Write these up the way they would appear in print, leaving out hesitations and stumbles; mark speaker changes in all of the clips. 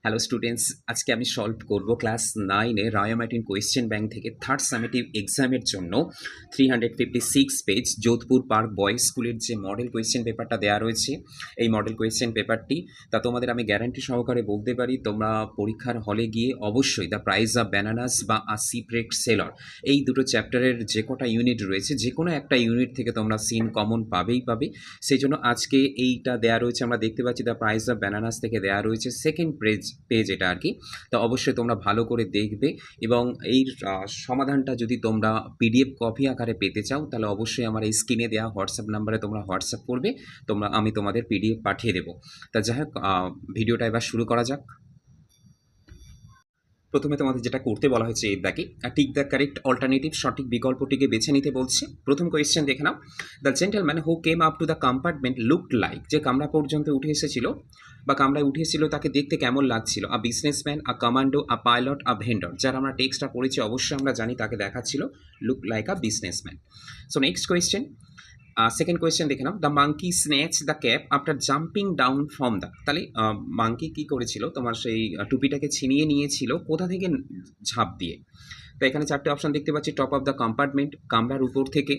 Speaker 1: Hello students, আজকে আমি solve করব class 9-এ Roy Martin question bank থেকে থার্ড সামেটিভ এক্সামের জন্য 356 পেজ যোধপুর পার্ক বয়েজ স্কুলের যে মডেল কোয়েশ্চেন পেপারটা দেওয়া রয়েছে। এই মডেল কোয়েশ্চেন পেপারটি তোমাদের আমি গ্যারান্টি সহকারে বলতে পারি, তোমরা পরীক্ষার হলে গিয়ে অবশ্যই দ্য প্রাইজ অফ ব্যানানাস বা আ সিপ্রেক্ট সেলর এই দুটো চ্যাপ্টারের যে কটা ইউনিট রয়েছে, যে কোনো একটা ইউনিট থেকে তোমরা সিন কমন পাবেই পাবে। সেই জন্য আজকে এইটা দেওয়া রয়েছে, আমরা দেখতে পাচ্ছি দ্য প্রাইজ অফ ব্যানানাস থেকে দেওয়া রয়েছে সেকেন্ড পেজ এটা আর কি। তো অবশ্যই তোমরা ভালো করে দেখবে এবং এই সমাধানটা যদি তোমরা পিডিএফ কপি আকারে পেতে চাও তাহলে অবশ্যই আমার এই স্ক্রিনে দেওয়া হোয়াটসঅ্যাপ নাম্বারে তোমরা হোয়াটসঅ্যাপ করবে, আমি তোমাদের পিডিএফ পাঠিয়ে দেবো। তা যাই হোক, ভিডিওটা এবার শুরু করা যাক। প্রথমে তোমাদের যেটা করতে বলা হয়েছে এর দাগে টিক দ্য কারেক্ট অল্টারনেটিভ, সঠিক বিকল্পটিকে বেছে নিতে বলছে। প্রথম কোয়েশ্চেন দেখে নাও, the gentleman who came up to the compartment looked like, যে কামরা পর্যন্ত উঠে এসেছিল বা কামরায় উঠে এসেছিল তাকে দেখতে কেমন লাগছিল। A businessman, a commando, a pilot, a vendor. যারা আমরা টেক্সটটা পড়েছি অবশ্যই আমরা জানি তাকে দেখাচ্ছিল look like a businessman. So next question, second question দেখে নাও, the monkey snatch the cap after jumping down from the. তাহলে মাঙ্কি কী করেছিল, তোমার সেই টুপিটাকে ছিনিয়ে নিয়েছিল কোথা থেকে, ঝাঁপ দিয়ে। তো এখানে চারটে অপশন দেখতে পাচ্ছি, টপ অফ দ্য কম্পার্টমেন্ট কামরার উপর থেকে,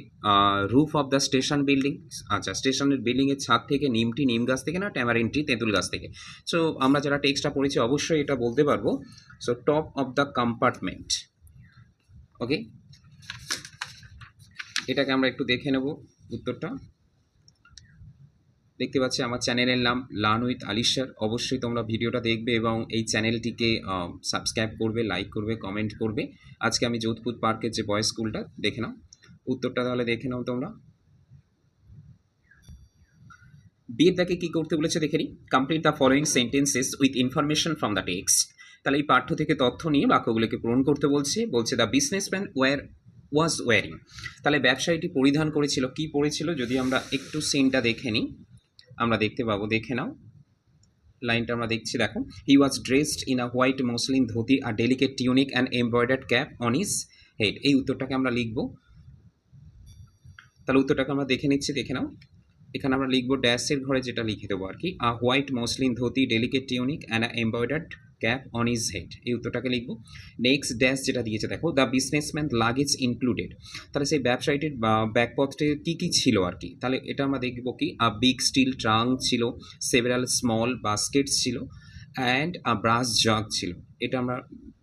Speaker 1: roof of the station building, আচ্ছা স্টেশনের বিল্ডিংয়ের ছাদ থেকে, নিম গাছ থেকে না ট্যামারিন ট্রি তেঁতুল গাছ থেকে। সো আমরা যারা টেক্সটটা পড়েছি অবশ্যই এটা বলতে পারবো। So top of the compartment, okay. এটাকে আমরা একটু দেখে নেব উত্তরটা। দেখতে পাচ্ছি আমার চ্যানেলের নাম লার্ন উইথ আলিশার। অবশ্যই তোমরা ভিডিওটা দেখবে এবং এই চ্যানেলটিকে সাবস্ক্রাইব করবে, লাইক করবে, কমেন্ট করবে। আজকে আমি যোধপুর পার্কের যে বয়েজ স্কুলটা দেখে নাও, উত্তরটা তাহলে দেখে নাও তোমরা। বিয়ের দাগে কী করতে বলেছে দেখে নিই, complete the following sentences with information from the text. তাহলে এই পাঠ্য থেকে তথ্য নিয়ে বাক্যগুলোকে পূরণ করতে বলছে দ্য বিজনেসম্যান ওয়াজ ওয়ারিং। তাহলে ব্যবসায়ীটি পরিধান করেছিল, কি পরেছিল, যদি আমরা একটু সিনটা দেখে নিই আমরা দেখতে পাবো, দেখে নাও লাইনটা আমরা দেখছি, দেখো। He was dressed in a white muslin dhoti, a delicate tunic and embroidered cap on his head. এই উত্তরটাকে আমরা লিখব। তাহলে উত্তরটাকে আমরা দেখে নিচ্ছি, দেখে নাও। এখানে আমরা লিখবো ড্যাশের ঘরে যেটা লিখে দেবো আর কি, a white muslin dhoti, delicate tunic and embroidered cap on his head, এই উত্তরটাকে লিখবো। নেক্সট ড্যাশ যেটা দিয়েছে দেখো, দ্য বিজনেসম্যান লাগেজ ইনক্লুডেড। তাহলে সেই ব্যবসায়ীটির ব্যাগপত্রে কী কী ছিল আর কি, তাহলে এটা আমরা দেখবো কি, আ বিগ স্টিল ট্রাঙ্ক ছিল, সেভারাল স্মল বাস্কেটস ছিল অ্যান্ড আ ব্রাস জাগ ছিল। এটা আমরা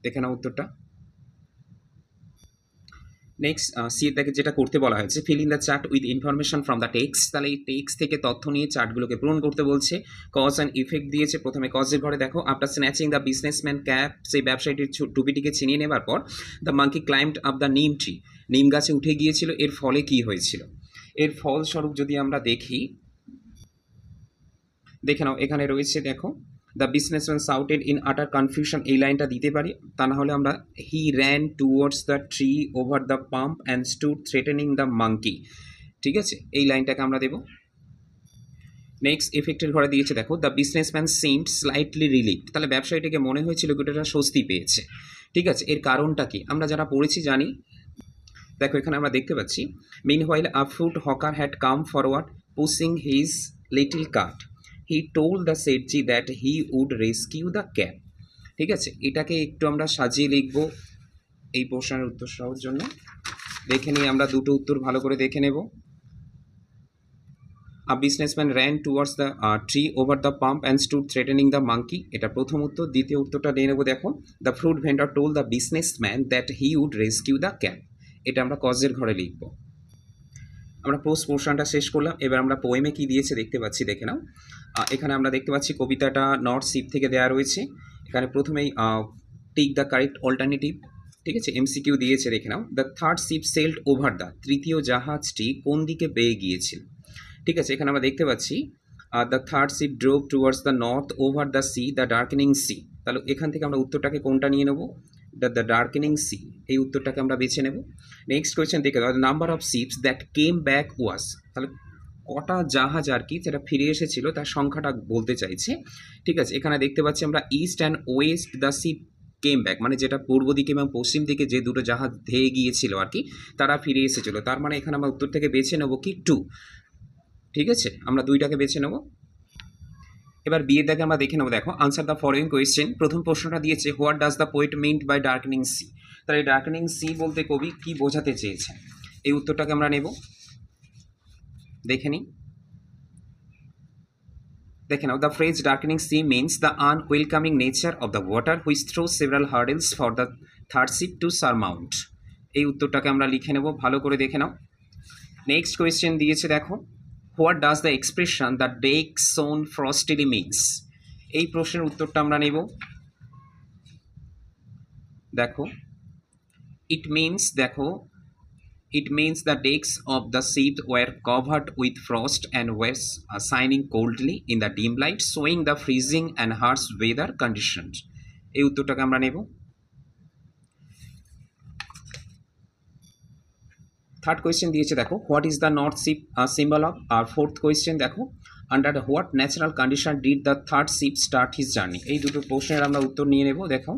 Speaker 1: দেখে নাও উত্তরটা। নেক্সট সি থেকে যেটা করতে বলা হয়েছে, feel in the chart with information from the text. তাহলে এই টেক্সট থেকে তথ্য নিয়ে চার্টগুলোকে পূরণ করতে বলছে। কজ অ্যান্ড ইফেক্ট দিয়েছে। প্রথমে কজের ঘরে দেখো, after snatching the businessman cap, সেই ব্যবসায়ীটির টুপিটিকে ছিনিয়ে নেবার পর, the monkey climbed up the নিম ট্রি, নিম গাছে উঠে গিয়েছিল। এর ফলে কি হয়েছিল, এর ফলস্বরূপ যদি আমরা দেখি, দেখে নাও এখানে রয়েছে দেখো, দ্য বিজনেসম্যান সাউটেড ইন আটার কনফিউশন, এই লাইনটা দিতে পারি। তা না হলে আমরা he ran towards the tree over the pump and stood threatening the monkey, ঠিক আছে, এই লাইনটাকে আমরা দেবো। নেক্সট এফেক্টের ঘরে দিয়েছে দেখো, the businessman seemed slightly relieve. তাহলে ব্যবসায়ীটিকে মনে হয়েছিল কিছুটা স্বস্তি পেয়েছে, ঠিক আছে। এর কারণটা কি আমরা যারা পড়েছি জানি। দেখো এখানে আমরা দেখতে পাচ্ছি, meanwhile a food hawker had come forward pushing his little cart, he told the Sethji that he would rescue the cat, ঠিক আছে। এটাকে একটু আমরা সাজিয়ে লিখব এই প্রশ্নের উত্তর সহজ জন্য। দেখে নিই আমরা দুটো উত্তর ভালো করে দেখে নেব। A businessman ran towards the tree over the pump and stood threatening the monkey, এটা প্রথম উত্তর। দ্বিতীয় উত্তরটা নিয়ে নেবো, দেখো, the fruit vendor told the businessman that he would rescue the cat, এটা আমরা কজের ঘরে লিখব। আমরা পোস্ট পোর্শনটা শেষ করলাম। এবার আমরা পোয়েমে কি দিয়েছে দেখতে পাচ্ছি, দেখে নাও। এখানে আমরা দেখতে পাচ্ছি কবিতাটা নর্থ শিপ থেকে দেওয়া রয়েছে। এখানে প্রথমেই টিক দ্য কারেক্ট অল্টারনেটিভ, ঠিক আছে, এমসিকিউ দিয়েছে, দেখে নাও। The third ship sailed over the, তৃতীয় জাহাজটি কোন দিকে বেয়ে গিয়েছিল, ঠিক আছে। এখানে আমরা দেখতে পাচ্ছি the third ship drove towards the north over the sea, the darkening sea. তাহলে এখান থেকে আমরা উত্তরটাকে কোনটা নিয়ে নেবো, দ্য ডার্কেনিং সি, এই উত্তরটাকে আমরা বেছে নেব। নেক্সট কোয়েশ্চেন দেখে দাও, number of ships that came back was, তাহলে কটা জাহাজ আর কি যেটা ফিরে এসেছিল তার সংখ্যাটা বলতে চাইছে, ঠিক আছে। এখানে দেখতে পাচ্ছি আমরা east and West the ship came back, মানে যেটা পূর্ব দিকে এবং পশ্চিম দিকে যে দুটো জাহাজ ধেয়ে গিয়েছিল আর কি, তারা ফিরে এসেছিল। তার মানে এখানে আমরা উত্তর থেকে বেছে নেব কি 2, ঠিক আছে, আমরা 2টাকে বেছে নেব। এবার বিয়ের দাগে আমরা দেখে নেবো, দেখো আনসার দ্য ফলোইং কোয়েশ্চেন। প্রথম প্রশ্নটা দিয়েছে what does the poet meant by darkening sea. তাহলে ডার্কেনিং সি বলতে কবি কি বোঝাতে চেয়েছেন, এই উত্তরটাকে আমরা নেব। দেখে নিই, দেখে নাও, the phrase darkening sea means the unwelcoming nature of the water which throw several hurdles for the third ship to surmount. এই উত্তরটাকে আমরা লিখে নেব, ভালো করে দেখে নাও। নেক্সট কোয়েশ্চেন দিয়েছে, দেখো what does the expression the deck shone frostily means. এই প্রশ্নের উত্তরটা আমরা নেব। দেখো ইট মিনস, দেখো it means the decks of the ship were covered with frost and were shining coldly in the dim light, showing the freezing and harsh weather conditions. এই উত্তরটাকে আমরা নেব। থার্ড কোয়েশ্চেন দিয়েছে, দেখো what is the north ship symbol of. আর fourth question, দেখো under what natural condition did the third ship start his journey. এই দুটো প্রশ্নের আমরা উত্তর নিয়ে নেব। দেখো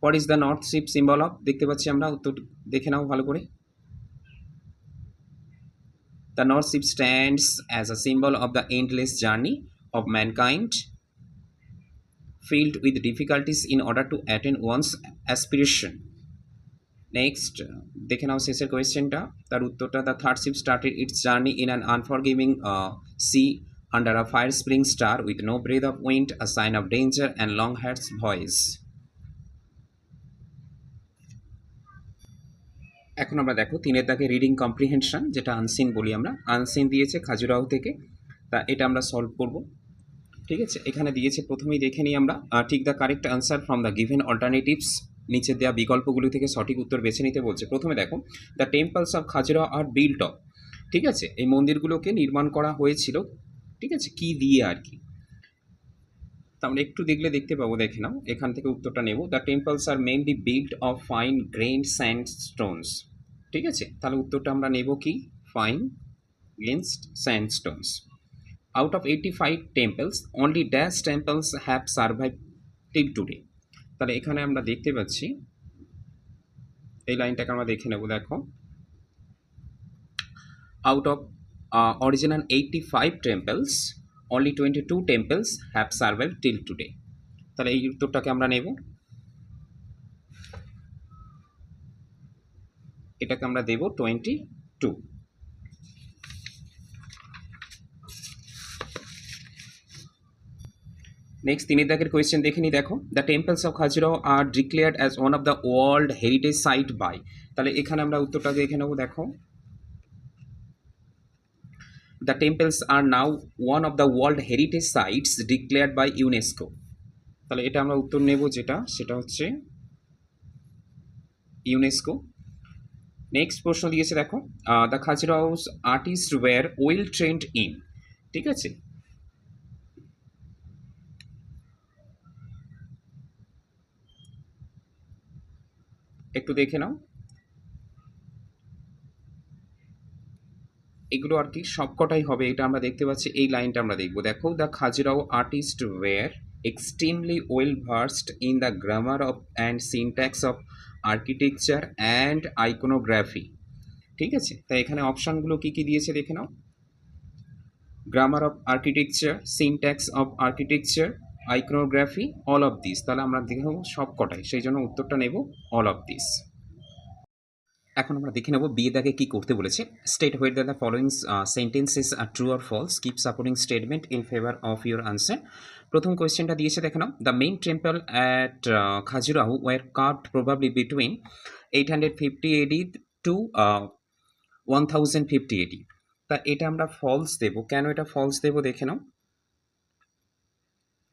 Speaker 1: what is the north ship symbol of, দেখতে পাচ্ছি আমরা, উত্তর দেখে নাও ভালো করে। The North Ship stands as a symbol of the endless journey of mankind, filled with difficulties in order to attain one's aspiration. Next, দেখে নাও শেষের কোয়েশ্চেনটা, তার উত্তরটা, the third ship started its journey in an unforgiving sea under a fire spring star with no breath of wind, a sign of danger and Longhair's voice. এখন আমরা দেখো তিনের দাগে রিডিং কম্প্রিহেনশন, যেটা আনসিন বলি আমরা। আনসিন দিয়েছে খাজুরাহো থেকে, তা এটা আমরা সলভ করব। ঠিক আছে, এখানে দিয়েছে, প্রথমেই দেখে নিই আমরা, ঠিক the correct answer from the given alternatives. নিচে দেওয়া বিকল্পগুলি থেকে সঠিক উত্তর বেছে নিতে বলছে। প্রথমে দেখো, the temples of Khajuraho are built of. ঠিক আছে, এই মন্দিরগুলোকে নির্মাণ করা হয়েছিল, ঠিক আছে, কি দিয়ে আর কি। তা আমরা একটু দেখলে দেখতে পাবো, দেখে নাও, এখান থেকে উত্তরটা নেব। The temples are mainly built of fine grained sandstones. ঠিক আছে, তাহলে উত্তরটা আমরা নেব কি, fine grained sandstones. Out of 85 temples, only dash temples have survived till today. তাহলে এখানে আমরা দেখতে পাচ্ছি, এই লাইনটাকে আমরা দেখে নেব। দেখো out of original 85 temples, only 22 temples have survived till today. তাহলে এই উত্তরটাকে আমরা নেব, এটাকে আমরা দেব 22। নেক্সট তিনের দাগের কোয়েশ্চেন দেখে নিই। দেখো the temples of Khajuraho are declared as one of the world heritage site by. তাহলে এখানে আমরা উত্তরটা দেখে নেব। দেখো the temples are now one of the world heritage sites declared by UNESCO. তাহলে এটা আমরা উত্তর নেব, যেটা সেটা হচ্ছে ইউনেস্কো। নেক্সট প্রশ্ন দিয়েছে, দেখো the Khajuraho's artist were well trained in. ঠিক আছে, একটু দেখে নাও, এগুলো আর কি সবকটাই হবে, এটা আমরা দেখতে পাচ্ছি। এই লাইনটা আমরা দেখবো। দেখো the Khajuraho artist were extremely well versed in the grammar of and syntax of architecture and iconography. ঠিক আছে, তাই এখানে অপশানগুলো কী কী দিয়েছে দেখে নাও। Grammar of architecture, syntax of architecture, iconography, all of this. তাহলে আমরা দেখে নেবো সবকটাই, সেই জন্য উত্তরটা নেব অল অফ দিস। এখন আমরা দেখে নেব বিয়ে দাগে কী করতে বলেছে। State whether the following sentences are true or false, keep supporting statement in favour of your answer. প্রথম কোয়েশ্চেনটা দিয়েছে, দেখে নাও, the main temple at Khajuraho were carved probably between 850 AD to 1050 AD। তা এটা আমরা ফলস দেবো। কেন এটা ফলস দেবো দেখে নাও,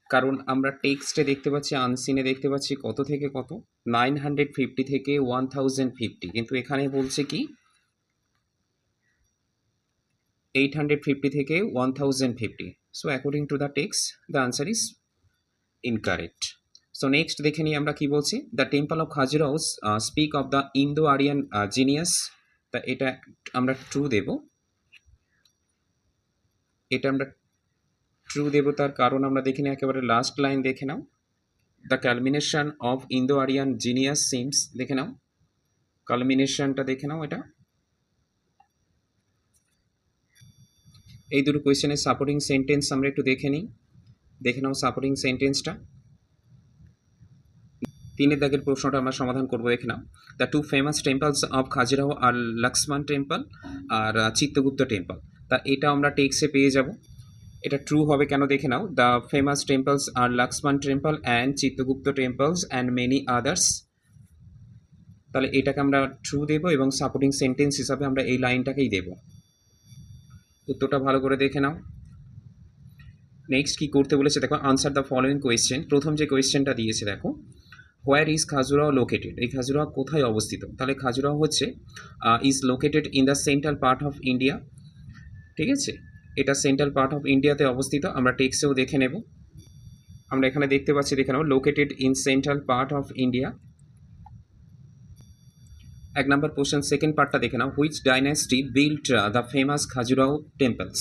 Speaker 1: কারণ আমরা টেক্সটে দেখতে পাচ্ছি, আনসিনে দেখতে পাচ্ছি কত থেকে কত, 950 থেকে 1050, কিন্তু এখানে বলছে কি 850 থেকে 1050। So according to the text the answer is incorrect. So next দেখে নিই আমরা কি বলছি। The temple of Khajuraho speak of the Indo Aryan genius. তা এটা আমরা ট্রু দেব, এটা আমরা ট্রু দেব। তার কারণ আমরা দেখে নিই, একেবারে লাস্ট লাইন দেখে নাও, the culmination of Indo Aryan genius seems. দেখে নাও, কালমিনেশনটা দেখে নাও, এই দুটো কোয়েশ্চেনের সাপোর্টিং সেন্টেন্স আমরা একটু দেখে নাও সাপোর্টিং সেন্টেন্সটা। 3 দাগের প্রশ্নটা আমরা সমাধান করবো। দেখে নাও, the two famous temples of Khajuraho are Lakshman temple are Chitragupta temple. তা এটা আমরা টেক্সে পেয়ে যাব। এটা ট্রু হবে কেন দেখে নাও, the famous temples are Lakshman temple and Chitragupta temples and many others. তাহলে এটাকে আমরা ট্রু দেবো এবং সাপোর্টিং সেন্টেন্স হিসাবে আমরা এই লাইনটাকেই দেব। উত্তরটা ভালো করে দেখে নাও। নেক্সট কি করতে বলেছে দেখো, আনসার দ্য ফলোইং কোয়েশ্চেন। প্রথম যে কোয়েশ্চেনটা দিয়েছে দেখো, হোয়ার ইজ খাজুরাহো লোকেটেড, এই খাজুরাহো কোথায় অবস্থিত। তাহলে খাজুরাহো হচ্ছে is located in the central part of India. ঠিক আছে, এটা সেন্ট্রাল পার্ট অফ ইন্ডিয়াতে অবস্থিত। আমরা টেক্সেও দেখে নেব। আমরা এখানে দেখতে পাচ্ছি, দেখে নাও, located in central part of India. 1 নম্বর কোশ্চেন সেকেন্ড পার্টটা দেখে নাও, which dynasty built the famous Khajuraho temples.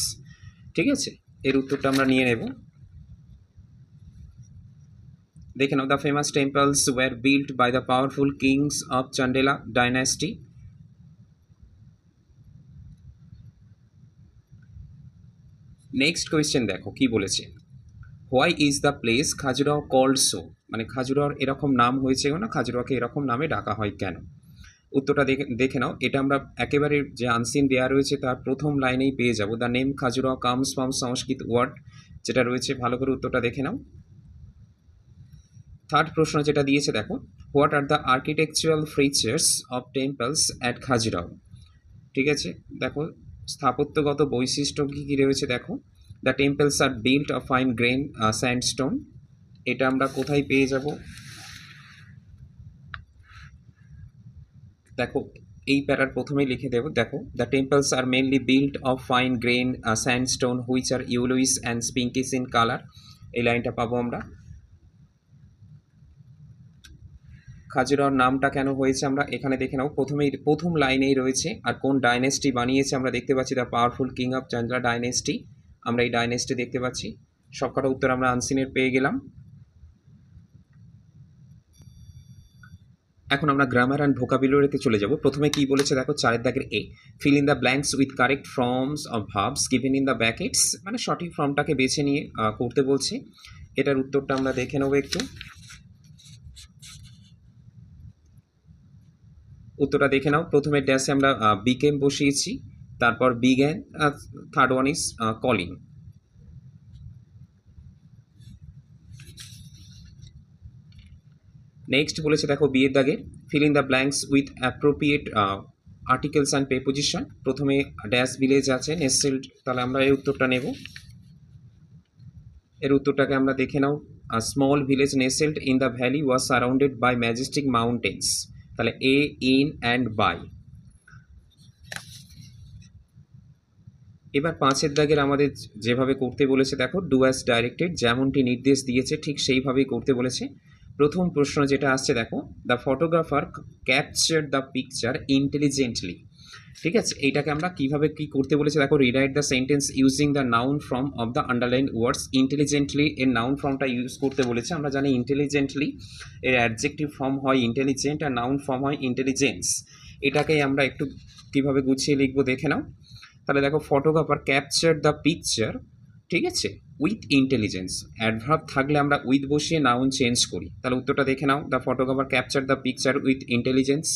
Speaker 1: ঠিক আছে, এর উত্তরটা আমরা নিয়ে নেব। দেখে নাও, the famous temples were built by the powerful kings of Chandela dynasty. Next question দেখো কি বলেছে, why is the place Khajuraho called so, মানে খাজুরাহোর এরকম নাম হয়েছে না, খাজুরাহোকে এরকম নামে ডাকা হয় কেন। উত্তরটা দেখে নাও, এটা আমরা একেবারে যে আনসিন দেওয়া রয়েছে তার প্রথম লাইনেই পেয়ে যাব। The name Khajuraho comes from Sanskrit word, যেটা রয়েছে ভালো করে উত্তরটা দেখে নাও। থার্ড প্রশ্ন যেটা দিয়েছে দেখো, what are the architectural features of temples at Khajuraho. ঠিক আছে, দেখো স্থাপত্যগত বৈশিষ্ট্য কী কী রয়েছে দেখো, the temples are built of fine grain sandstone. এটা আমরা কোথায় পেয়ে যাব দেখো, এই প্যারার প্রথমেই লিখে দেবো। দেখো, the temples are mainly built of fine grain sandstone which are yellowish and pinkish in colour. এই লাইনটা পাবো আমরা। খাজুরাহোর নামটা কেন হয়েছে আমরা এখানে দেখে নাও, প্রথম লাইনেই রয়েছে। আর কোন ডাইনেস্টি বানিয়েছে আমরা দেখতে পাচ্ছি, the powerful king of Chandra dynasty. আমরা এই ডাইনেস্টি দেখতে পাচ্ছি। সবকটা উত্তর আমরা আনসিনের পেয়ে গেলাম। এখন আমরা গ্রামার অ্যান্ড ভোকাবুলারিতে চলে যাব। প্রথমে কি বলেছে দেখো, 4 দাগের এ, fill in the blanks with correct forms of verbs given in the brackets, মানে সঠিক ফর্মটাকে বেছে নিয়ে করতে বলছে। এটার উত্তরটা আমরা দেখে নেবো একটু। উত্তরটা দেখে নাও, প্রথমে ড্যাশে আমরা বিকেম বসিয়েছি, তারপর began, third one is calling. Next বলেছে দেখো, বিয়ের দাগে, feel in the blanks with appropriate articles and preposition. প্রথমে ড্যাশ ভিলেজ আছে নেসেল্ড, তাহলে আমরা এর উত্তরটা নেব। এর উত্তরটাকে আমরা দেখে নাও, small village nestled in the valley was surrounded by majestic mountains. তাহলে এ, ইন অ্যান্ড বাই। এবার 5 দাগের আমাদের যেভাবে করতে বলেছে দেখো, ডু অ্যাজ ডাইরেক্টেড, যেমনটি নির্দেশ দিয়েছে ঠিক সেইভাবেই করতে বলেছে। প্রথম প্রশ্ন যেটা আসছে দেখো, the photographer capture the picture intelligently. ঠিক আছে, এইটাকে আমরা কিভাবে কি করতে বলেছে দেখো, rewrite the sentence using the noun form of the underline words. Intelligently এর নাউন ফর্মটা ইউজ করতে বলেছে। আমরা জানি ইন্টেলিজেন্টলি এর অ্যাডজেক্টিভ ফর্ম হয় ইন্টেলিজেন্ট আর নাউন ফর্ম হয় ইন্টেলিজেন্স। এটাকেই আমরা একটু কিভাবে গুছিয়ে লিখবো দেখে নাও। তাহলে দেখো, ফটোগ্রাফার ক্যাপচার দ্য পিকচার, ঠিক আছে, উইথ ইন্টেলিজেন্স। অ্যাডভার্ব থাকলে আমরা উইথ বসিয়ে নাউন চেঞ্জ করি। তাহলে উত্তরটা দেখে নাও, the photographer capture the picture with intelligence.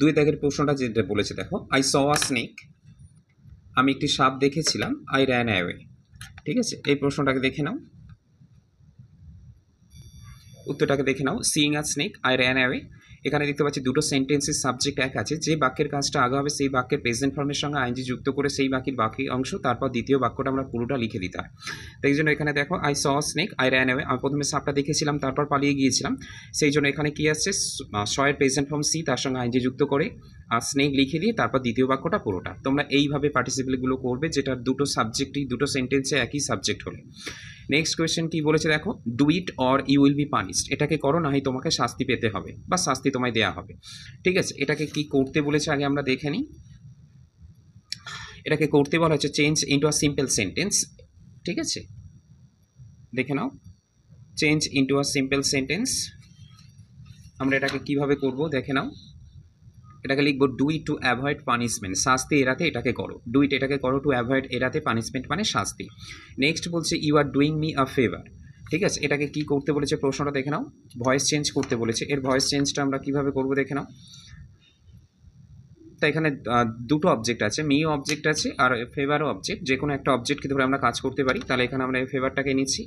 Speaker 1: 2 দাগের প্রশ্নটা যেটা বলেছে দেখো, আই স আ স্নেক, আমি একটি সাপ দেখেছিলাম, আই র্যান অ্যাওয়ে। ঠিক আছে, এই প্রশ্নটাকে দেখে নাও। উত্তরটাকে দেখে নাও, seeing a snake I ran away. এখানে দেখতে পাচ্ছি দুটো সেন্টেন্সের সাবজেক্ট এক আছে। যে বাক্যের কাজটা আগে হবে সেই বাক্যের প্রেজেন্ট ফর্মের সঙ্গে আইনজি যুক্ত করে সেই বাকির বাকি অংশ, তারপর দ্বিতীয় বাক্যটা আমরা পুরোটা লিখে দিতে হয়। তাই জন্য এখানে দেখো, I saw snake I ran away, আমি প্রথমে সাপটা দেখেছিলাম তারপর পালিয়ে গিয়েছিলাম। সেই জন্য এখানে কি আসছে, সয়ের প্রেজেন্ট ফর্ম সি, তার সঙ্গে আইনজি যুক্ত করে আর স্নেক লিখে দিয়ে তারপর দ্বিতীয় বাক্যটা পুরোটা। তোমরা এইভাবে পার্টিসিপেলগুলো করবে, যেটা দুটো সাবজেক্টই দুটো সেন্টেন্সে একই সাবজেক্ট হলে। নেক্সট কোয়েশ্চেন কি বলেছে দেখো, do it or you will be punished, এটাকে করো না হয় তোমাকে শাস্তি পেতে হবে বা শাস্তি তোমায় দেওয়া হবে। ঠিক আছে, এটাকে কি করতে বলেছে আগে আমরা দেখে নিই। এটাকে করতে বলা হচ্ছে change into a simple sentence. ঠিক আছে, দেখে নাও, change into a simple sentence. আমরা এটাকে কিভাবে করব দেখে নাও। এটাকে লিখবো do it to avoid punishment, শাস্তি এড়াতে এটাকে করো, ডু ইট এটাকে করো, টু অ্যাভয়েড এড়াতে, পানিশমেন্ট মানে শাস্তি। নেক্সট বলছে you are doing me a favour, ঠিক আছে, এটাকে কি করতে বলেছে প্রশ্নটা দেখে নাও, ভয়েস চেঞ্জ করতে বলেছে। এর ভয়েস চেঞ্জটা আমরা কিভাবে করবো দেখে নাও। তো এখানে দুটো অবজেক্ট আছে, মি অবজেক্ট আছে আর ফেভারও অবজেক্ট, যে কোনো একটা অবজেক্টকে ধরে আমরা কাজ করতে পারি। তাহলে এখানে আমরা ফেভারটাকে নিচ্ছি,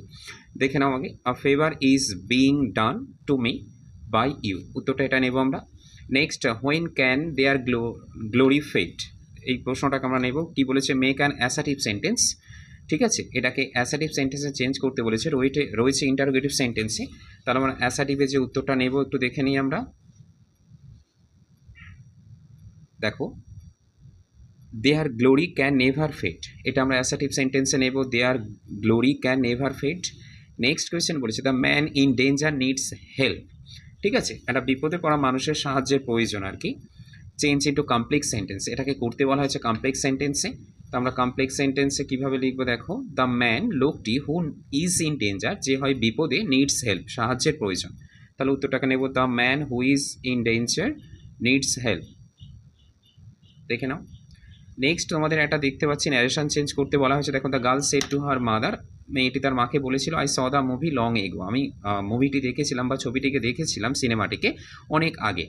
Speaker 1: দেখে নাও আগে, a favour is being done to me by you, উত্তরটা এটা নেব আমরা। Next when can their glory fade, এই প্রশ্নটাকে আমরা নেব, কি বলেছে মেক অ্যান অ্যাসার্টিভ সেন্টেন্স, ঠিক আছে, এটাকে অ্যাসার্টিভ সেন্টেন্সে চেঞ্জ করতে বলেছে, রয়েছে ইন্টারোগেটিভ সেন্টেন্সে। তাহলে আমরা অ্যাসার্টিভে যে উত্তরটা নেব একটু দেখে নিই আমরা। দেখো their glory can never fade, এটা আমরা অ্যাসার্টিভ সেন্টেন্সে নেব, their glory can never fade. Next question বলেছে the man in danger needs help, ঠিক আছে, একটা বিপদে পড়া মানুষের সাহায্যের প্রয়োজন আর কি। চেঞ্জ ইন্টু কমপ্লেক্স সেন্টেন্স, এটাকে করতে বলা হয়েছে কমপ্লেক্স সেন্টেন্সে। তো আমরা কমপ্লেক্স সেন্টেন্সে কীভাবে লিখবো দেখো, দ্য ম্যান লোকটি হু ইজ ইন ডেঞ্জার, যে হয় বিপদে, নিডস হেল্প সাহায্যের প্রয়োজন। তাহলে উত্তরটাকে নেব the man who is in danger needs help, দেখে নাও। নেক্সট তোমাদের একটা দেখতে পাচ্ছি ন্যারেশন চেঞ্জ করতে বলা হয়েছে, দেখো the girl said to her mother, মেয়েটি তার মাকে বলেছিল I saw the movie long ago, আমি মুভিটি দেখেছিলাম বা ছবিটিকে দেখেছিলাম, সিনেমাটিকে অনেক আগে।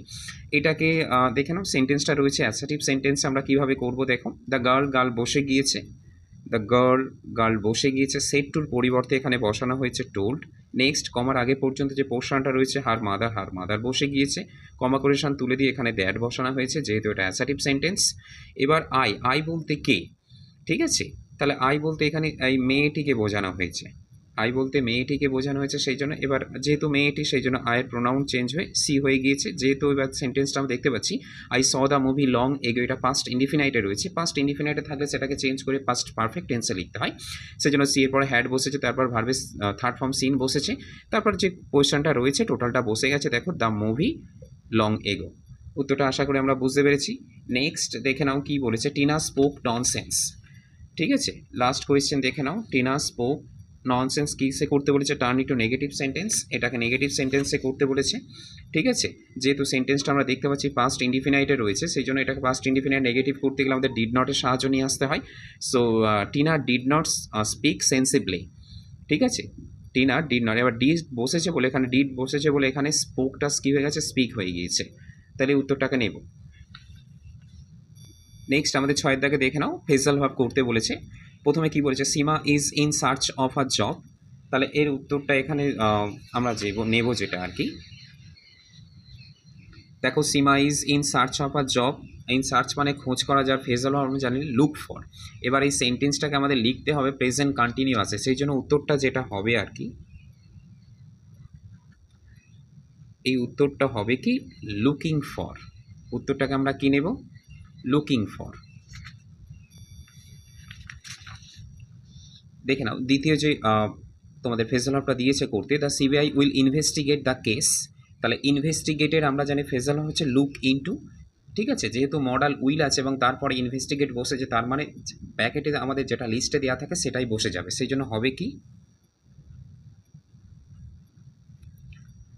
Speaker 1: এটাকে দেখে নাও, সেন্টেন্সটা রয়েছে অ্যাসার্টিভ সেন্টেন্স, আমরা কীভাবে করব দেখো, দ্য গার্ল বসে গিয়েছে, দ্য গার্ল বসে গিয়েছে, সেড টুর পরিবর্তে এখানে বসানো হয়েছে টোল্ড। নেক্সট কমার আগে পর্যন্ত যে পোর্শনটা রয়েছে হার মাদার বসে গিয়েছে, কমা কোরেশন তুলে দিয়ে এখানে দ্যাট বসানো হয়েছে, যেহেতু এটা অ্যাসার্টিভ সেন্টেন্স। এবার আই বলতে কে, ঠিক আছে, তাহলে আই বলতে এখানে এই মেয়েটিকে বোঝানো হয়েছে, আই বলতে মেয়েটিকে বোঝানো হয়েছে, সেই জন্য এবার যেহেতু মেয়েটি সেই জন্য আয়ের প্রোনাউন চেঞ্জ হয়ে সি হয়ে গিয়েছে। যেহেতু এবার সেন্টেন্সটা আমরা দেখতে পাচ্ছি I saw the movie long ago, এটা পাস্ট ইনডিফিনাইটে রয়েছে, পাস্ট ইনডিফিনাইটে থাকলে সেটাকে চেঞ্জ করে পাস্ট পারফেক্ট টেন্সে লিখতে হয়, সেই জন্য সি এর পরে হ্যাড বসেছে, তারপর ভার্বের থার্ড ফর্ম সিন বসেছে, তারপর যে কোয়েশ্চনটা রয়েছে টোটালটা বসে গেছে, দেখো দ্য মুভি লং এগো। উত্তরটা আশা করি আমরা বুঝতে পেরেছি। নেক্সট দেখে নাও কি বলেছে, টিনা স্পোক ননসেন্স, ঠিক আছে, লাস্ট কোয়েশ্চেন দেখে নাও, টিনা স্পোক ননসেন্স কিসে করতে বলেছে, টার্ন ইন্টু নেগেটিভ সেন্টেন্স, এটাকে নেগেটিভ সেন্টেন্সে করতে বলেছে, ঠিক আছে, যেহেতু সেন্টেন্সটা আমরা দেখতে পাচ্ছি পাস্ট ইনডিফিনাইটে রয়েছে, সেই জন্য এটাকে পাস্ট ইনডিফিনাইট নেগেটিভ করতে গেলে আমাদের ডিড নটের সাহায্য নিয়ে আসতে হয়। So Tina did not speak sensibly, ঠিক আছে, টিনা ডিড নট, এবার ডিড বসেছে বলে এখানে, ডিড বসেছে বলে এখানে স্পোকটা কী হয়ে গেছে, স্পিক হয়ে গিয়েছে, তাহলে উত্তরটাকে নেব। নেক্সট আমাদের 6 দাগে দেখে নাও, ফেজাল ভাব করতে বলেছে। প্রথমে কি বলেছে, Seema is in search of a job, তাহলে এর উত্তরটা এখানে আমরা নেব যেটা আর কি, দেখো Seema is in search of a job, in search মানে খোঁজ করা, যার ফেজাল ভাব আমরা জানি লুক ফর। এবার এই সেন্টেন্সটাকে আমাদের লিখতে হবে প্রেজেন্ট কন্টিনিউয়াসে, সেই জন্য উত্তরটা যেটা হবে আর কি, এই উত্তরটা হবে কি লুকিং ফর, উত্তরটাকে আমরা কি নেব, লুকিং ফর। দেখে নাও দ্বিতীয় যে তোমাদের ফেজাল ভাবটা দিয়েছে করতে, the CBI will investigate the case, তাহলে ইনভেস্টিগেটের আমরা জানি ফেজাল হচ্ছে লুক ইনটু, ঠিক আছে, যেহেতু মডাল উইল আছে এবং তারপরে ইনভেস্টিগেট বসেছে, তার মানে ব্যাকেটে আমাদের যেটা লিস্টে দেওয়া থাকে সেটাই বসে যাবে, সেই জন্য হবে কি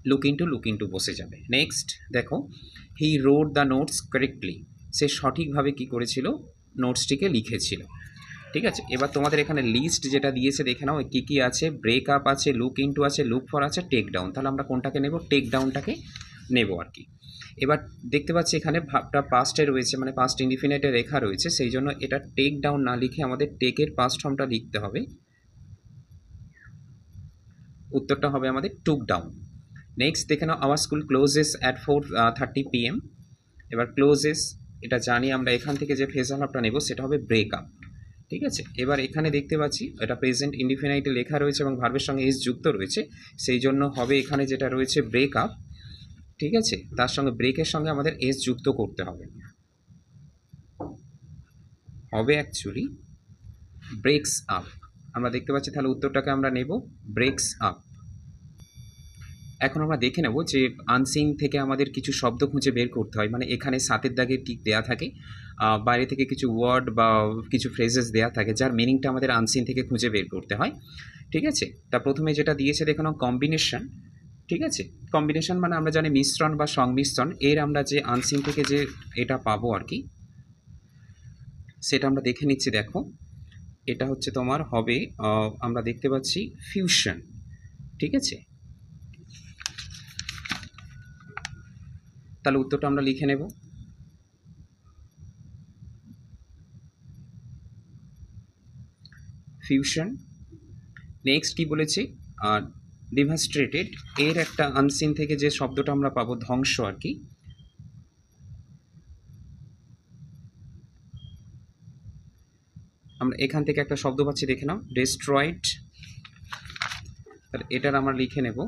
Speaker 1: লুক ইনটু বসে যাবে। নেক্সট দেখো, he read the notes correctly, সে সঠিকভাবে কি করেছিল, নোটসটিকে লিখেছিল, ঠিক আছে। এবার তোমাদের এখানে লিস্ট যেটা দিয়েছে দেখে নাও কী কী আছে, ব্রেক আপ আছে, লুক ইনটু আছে, লুক ফর আছে, টেক ডাউন, তাহলে আমরা কোনটাকে নেব, টেক ডাউনটাকে নেব আর কি। এবার দেখতে পাচ্ছি এখানে ভাবটা পাস্টে রয়েছে, মানে পাস্ট ইনডিফিনিটে লেখা রয়েছে, সেই জন্য এটা টেক ডাউন না লিখে আমাদের টেকের পাস্ট ফর্মটা লিখতে হবে, উত্তরটা হবে আমাদের টুক ডাউন। নেক্সট দেখে নাও, our school closes at 4:30 PM, এবার ক্লোজেস এটা জানি আমরা, এখান থেকে যে ফেজাল ভাবটা নেব সেটা হবে ব্রেক আপ, ঠিক আছে। এবার এখানে দেখতে পাচ্ছি এটা প্রেজেন্ট ইনডিফিনাইটে লেখা রয়েছে এবং ভার্বের সঙ্গে এস যুক্ত রয়েছে, সেই জন্য হবে এখানে যেটা রয়েছে ব্রেক আপ, ঠিক আছে, তার সঙ্গে ব্রেকের সঙ্গে আমাদের এস যুক্ত করতে হবে, অ্যাকচুয়ালি ব্রেকস আপ, আমরা দেখতে পাচ্ছি, তাহলে উত্তরটাকে আমরা নেব ব্রেকস আপ। এখন আমরা দেখে নেব যে আনসিন থেকে আমাদের কিছু শব্দ খুঁজে বের করতে হয়, মানে এখানে 7 দাগে টিক দেওয়া থাকে, বাইরে থেকে কিছু ওয়ার্ড বা কিছু ফ্রেজেস দেওয়া থাকে যার মিনিংটা আমাদের আনসিন থেকে খুঁজে বের করতে হয়, ঠিক আছে। তা প্রথমে যেটা দিয়েছে দেখে নাও কম্বিনেশন, ঠিক আছে? কম্বিনেশন মানে আমরা জানি মিশ্রণ বা সংমিশ্রণ। এর আমরা যে আনসিন থেকে যে এটা পাবো আর কি, সেটা আমরা দেখে নিচ্ছি। দেখো, এটা হচ্ছে তোমার হবে আমরা দেখতে পাচ্ছি ফিউশন। ঠিক আছে? তাহলে উত্তরটা আমরা লিখে নেব। ফিউশন। নেক্সট কি বলেছি? ডিভাস্ট্রেটেড। এর একটা আনসিন থেকে যে শব্দটা আমরা পাবো ধ্বংস আর কি। আমরা এখান থেকে একটা শব্দ পাচ্ছি, দেখে নাও, ডেস্ট্রয়েড। তাহলে এটার আমরা লিখে নেব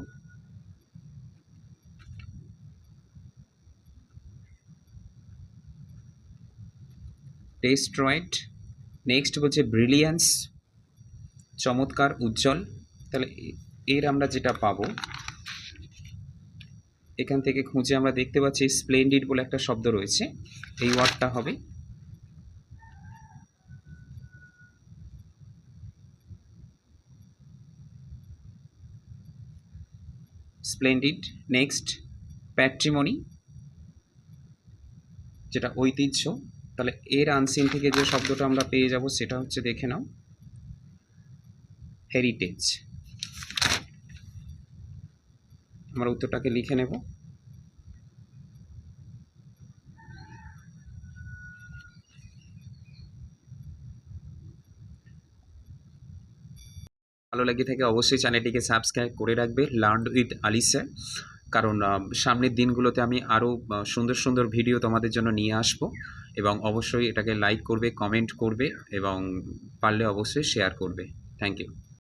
Speaker 1: ডেস্ট্রয়েড। নেক্সট বলছে ব্রিলিয়ান্স, চমৎকার, উজ্জ্বল। তাহলে এর আমরা যেটা পাবো এখান থেকে খুঁজে আমরা দেখতে পাচ্ছি স্প্লেন্ডিড বলে একটা শব্দ রয়েছে, এই ওয়ার্ডটা হবে স্প্লেন্ডিড। নেক্সট প্যাট্রিমনি, যেটা ঐতিহ্য। তাহলে এর আনসিন থেকে যে শব্দটা আমরা পেয়ে যাব সেটা হচ্ছে, দেখে নাও, হেরিটেজ। আমরা উত্তরটাকে লিখে নেব। ভালো লাগে থাকে অবশ্যই চ্যানেলটিকে সাবস্ক্রাইব করে রাখবে, লার্ন উইথ আলিসা। কারণ সামনের দিনগুলোতে আমি আরও সুন্দর সুন্দর ভিডিও তোমাদের জন্য নিয়ে আসব, এবং অবশ্যই এটাকে লাইক করবে, কমেন্ট করবে, এবং পারলে অবশ্যই শেয়ার করবে। Thank you.